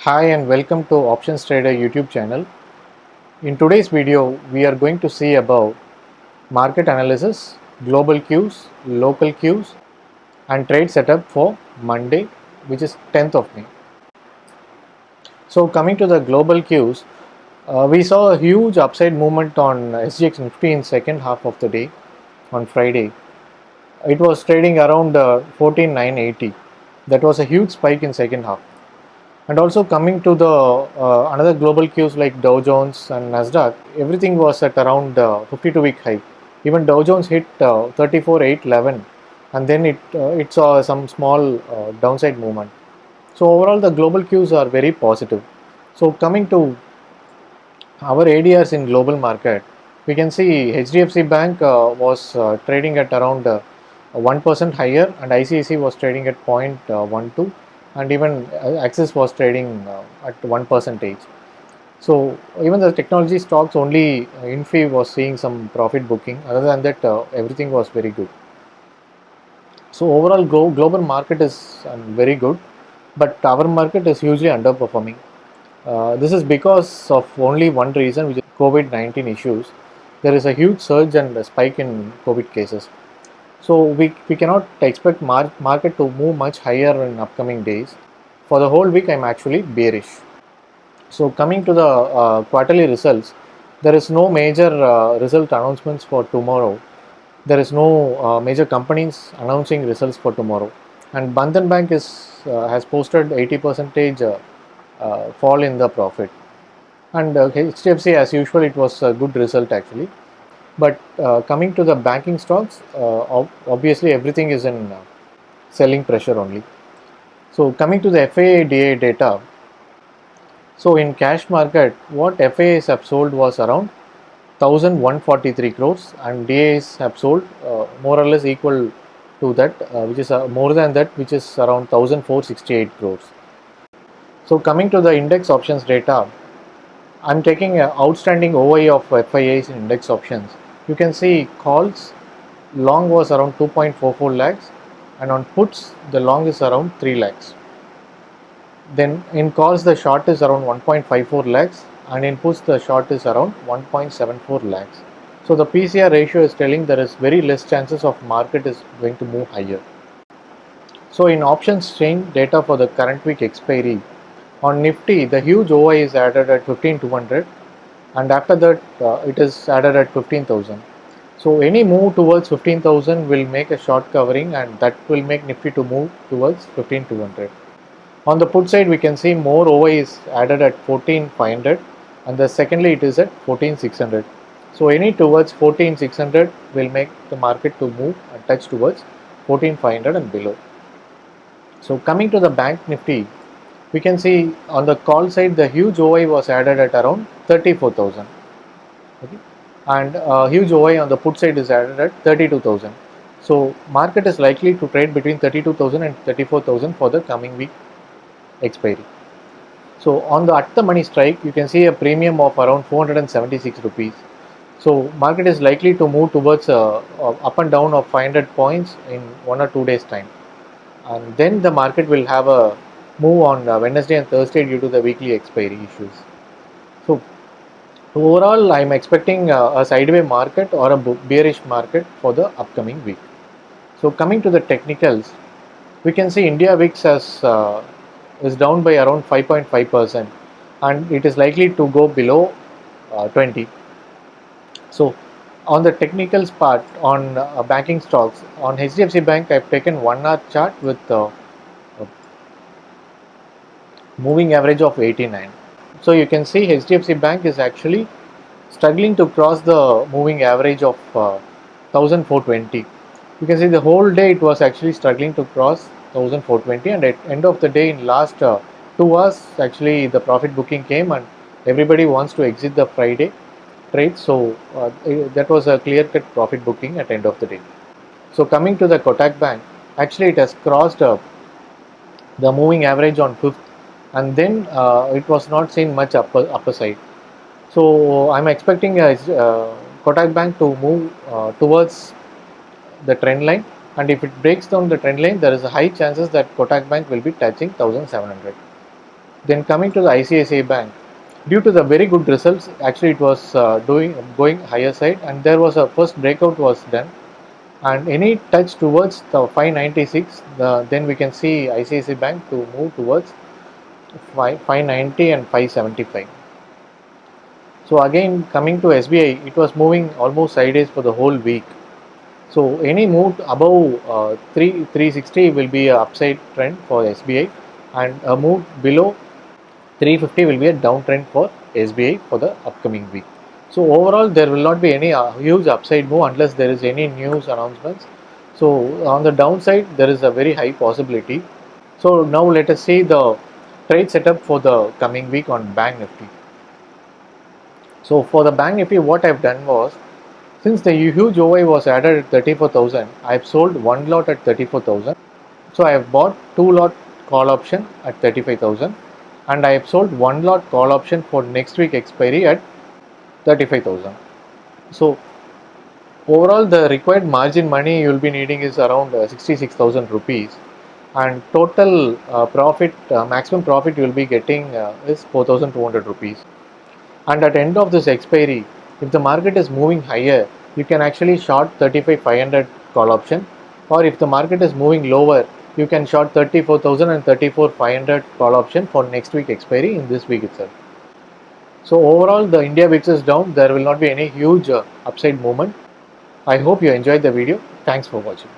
Hi and welcome to Options Trader YouTube channel. In today's video, we are going to see about market analysis, global cues, local cues and trade setup for Monday, which is 10th of May. So coming to the global cues, we saw a huge upside movement on SGX Nifty in second half of the day on Friday. It was trading around 14,980. That was a huge spike in second half. And also coming to the another global cues like Dow Jones and Nasdaq, everything was at around 52-week high. Even Dow Jones hit 34,811, and then it saw some small downside movement. So overall, the global cues are very positive. So coming to our ADRs in global market, we can see HDFC Bank was trading at around 1% higher, and ICICI was trading at 0.12, and even Axis was trading at 1%. So even the technology stocks, only Infi was seeing some profit booking. Other than that, everything was very good. So overall, global market is very good, but our market is hugely underperforming. This is because of only one reason, which is COVID-19 issues. There is a huge surge and a spike in COVID cases. So we cannot expect market to move much higher in upcoming days. For the whole week, I'm actually bearish. So coming to the quarterly results, there is no major result announcements for tomorrow. There is no major companies announcing results for tomorrow, and Bandhan Bank has posted 80% fall in the profit, and HDFC, as usual, it was a good result actually. But coming to the banking stocks, obviously everything is in selling pressure only. So coming to the FIA data, so in cash market, what FIAs have sold was around 1,143 crores, and DAs have sold more or less equal to that, which is more than that, which is around 1,468 crores. So coming to the index options data, I'm taking an outstanding OI of FIAs in index options. You can see calls long was around 2.44 lakhs, and on puts the long is around 3 lakhs. Then in calls the short is around 1.54 lakhs, and in puts the short is around 1.74 lakhs. So the PCR ratio is telling there is very less chances of market is going to move higher. So in options chain data for the current week expiry, on Nifty the huge OI is added at 15,200, and after that it is added at 15,000. So any move towards 15,000 will make a short covering, and that will make Nifty to move towards 15,200. On the put side, we can see more OI is added at 14,500, and the secondly it is at 14,600. So any towards 14,600 will make the market to move a touch towards 14,500 and below. So coming to the bank Nifty, we can see on the call side the huge OI was added at around 34,000. Okay. And huge OI on the put side is added at 32,000. So market is likely to trade between 32,000 and 34,000 for the coming week expiry. So on the at the money strike, you can see a premium of around 476 rupees. So market is likely to move towards up and down of 500 points in 1 or 2 days time, and then the market will have a move on Wednesday and Thursday due to the weekly expiry issues. So overall, I am expecting a sideways market or a bearish market for the upcoming week. So coming to the technicals, we can see India VIX is down by around 5.5%, and it is likely to go below 20. So on the technicals part, on banking stocks, on HDFC Bank, I've taken 1 hour chart with moving average of 89. So you can see HDFC Bank is actually struggling to cross the moving average of 1,420. You can see the whole day it was actually struggling to cross 1,420, and at end of the day in last 2 hours actually the profit booking came, and everybody wants to exit the Friday trade. So that was a clear cut profit booking at end of the day. So coming to the Kotak Bank, actually it has crossed the moving average on 5th, and then it was not seen much upper side. So I'm expecting Kotak Bank to move towards the trend line, and if it breaks down the trend line, there is a high chances that Kotak Bank will be touching 1,700. Then coming to the ICICI Bank, due to the very good results, actually it was going higher side, and there was a first breakout was done, and any touch towards the 596, then we can see ICICI Bank to move towards 590 and 575. So again coming to SBI, it was moving almost sideways for the whole week. So any move above 360 will be a upside trend for SBI, and a move below 350 will be a downtrend for SBI for the upcoming week. So overall, there will not be any huge upside move unless there is any news announcements. So on the downside, there is a very high possibility. So now let us see the trade setup for the coming week on Bank Nifty. So for the Bank Nifty, what I've done was, since the huge OI was added at 34,000, I've sold one lot at 34,000. So I have bought two lot call option at 35,000, and I have sold one lot call option for next week expiry at 35,000. So overall, the required margin money you will be needing is around 66,000 rupees, and total profit, maximum profit you will be getting is 4,200 rupees. And at end of this expiry, if the market is moving higher, you can actually short 35,500 call option, or if the market is moving lower, you can short 34,000 and 34,500 call option for next week expiry in this week itself. So overall, the India VIX is down. There will not be any huge upside movement. I hope you enjoyed the video. Thanks for watching.